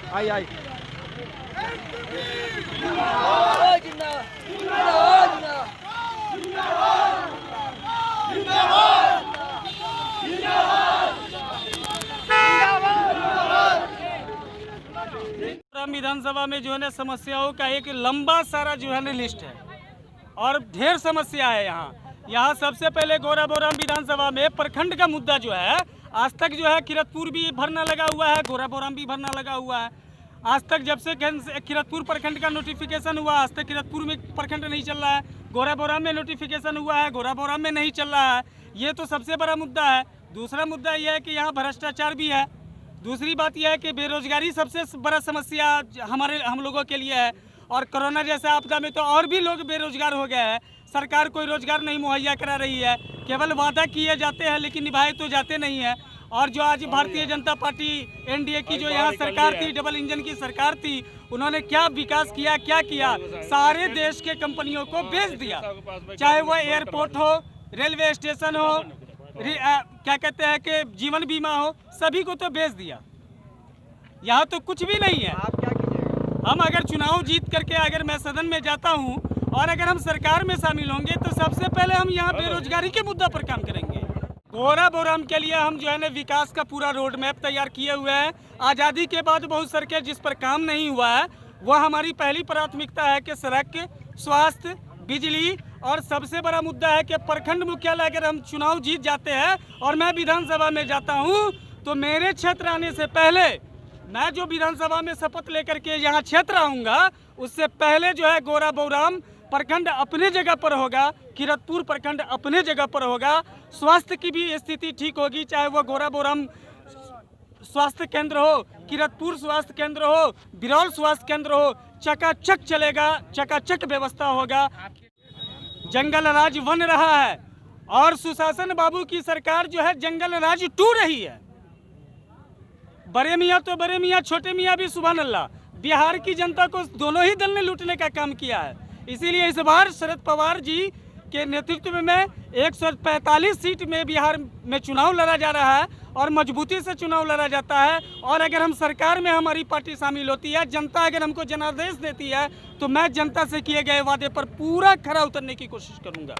आई आई विधानसभा में जो है ना समस्याओं का एक लंबा सारा जो है ना लिस्ट है और ढेर समस्या है। यहाँ सबसे पहले गौराबोराम विधानसभा में प्रखंड का मुद्दा जो है, आज तक जो है किरतपुर भी भरना लगा हुआ है, गौराबोराम भी भरना लगा हुआ है। आज तक जब से किरतपुर प्रखंड का नोटिफिकेशन हुआ, आज तक किरतपुर में प्रखंड नहीं चल रहा है। गौराबोराम में नोटिफिकेशन हुआ है, गौराबोराम में नहीं चल रहा है। ये तो सबसे बड़ा मुद्दा है। दूसरा मुद्दा यह है कि यहाँ भ्रष्टाचार भी है। दूसरी बात यह है कि बेरोजगारी सबसे बड़ा समस्या हम लोगों के लिए है। और कोरोना जैसे आपदा में तो और भी लोग बेरोजगार हो गए हैं। सरकार कोई रोजगार नहीं मुहैया करा रही है, केवल वादा किए जाते हैं लेकिन निभाए तो जाते नहीं है। और जो आज भारतीय जनता पार्टी एनडीए की जो यहाँ सरकार थी, डबल इंजन की सरकार थी, उन्होंने क्या विकास किया, क्या किया? सारे देश के कंपनियों को बेच दिया, चाहे वो एयरपोर्ट हो, रेलवे स्टेशन हो, क्या कहते हैं कि जीवन बीमा हो, सभी को तो बेच दिया। यहाँ तो कुछ भी नहीं है। आप क्या कीजिएगा? हम अगर चुनाव जीत करके अगर मैं सदन में जाता हूँ और अगर हम सरकार में शामिल होंगे तो सबसे पहले हम यहाँ बेरोजगारी के मुद्दा पर काम करेंगे। गौराबोराम के लिए हम जो है ना विकास का पूरा रोड मैप तैयार किए हुए हैं। आज़ादी के बाद बहुत सड़कें जिस पर काम नहीं हुआ है, वह हमारी पहली प्राथमिकता है कि सड़क, स्वास्थ्य, बिजली। और सबसे बड़ा मुद्दा है कि प्रखंड मुख्यालय अगर हम चुनाव जीत जाते हैं और मैं विधानसभा में जाता हूं, तो मेरे क्षेत्र आने से पहले, मैं जो विधानसभा में शपथ लेकर के यहाँ क्षेत्र आऊँगा, उससे पहले जो है गौराबोराम प्रखंड अपने जगह पर होगा, किरतपुर प्रखंड अपने जगह पर होगा। स्वास्थ्य की भी स्थिति ठीक होगी, चाहे वो गौराबोराम स्वास्थ्य केंद्र हो, किरतपुर स्वास्थ्य केंद्र हो, बिरौल स्वास्थ्य केंद्र हो, चकाचक चलेगा, चकाचक व्यवस्था होगा। जंगल राज बन रहा है और सुशासन बाबू की सरकार जो है जंगल राज टू रही है। बड़े मियाँ तो बड़े मियाँ, छोटे मियाँ भी सुभान अल्लाह। बिहार की जनता को दोनों ही दल ने लूटने का काम किया है। इसीलिए इस बार शरद पवार जी के नेतृत्व में 145 सीट में बिहार में चुनाव लड़ा जा रहा है और मजबूती से चुनाव लड़ा जाता है। और अगर हम सरकार में हमारी पार्टी शामिल होती है, जनता अगर हमको जनादेश देती है, तो मैं जनता से किए गए वादे पर पूरा खरा उतरने की कोशिश करूंगा।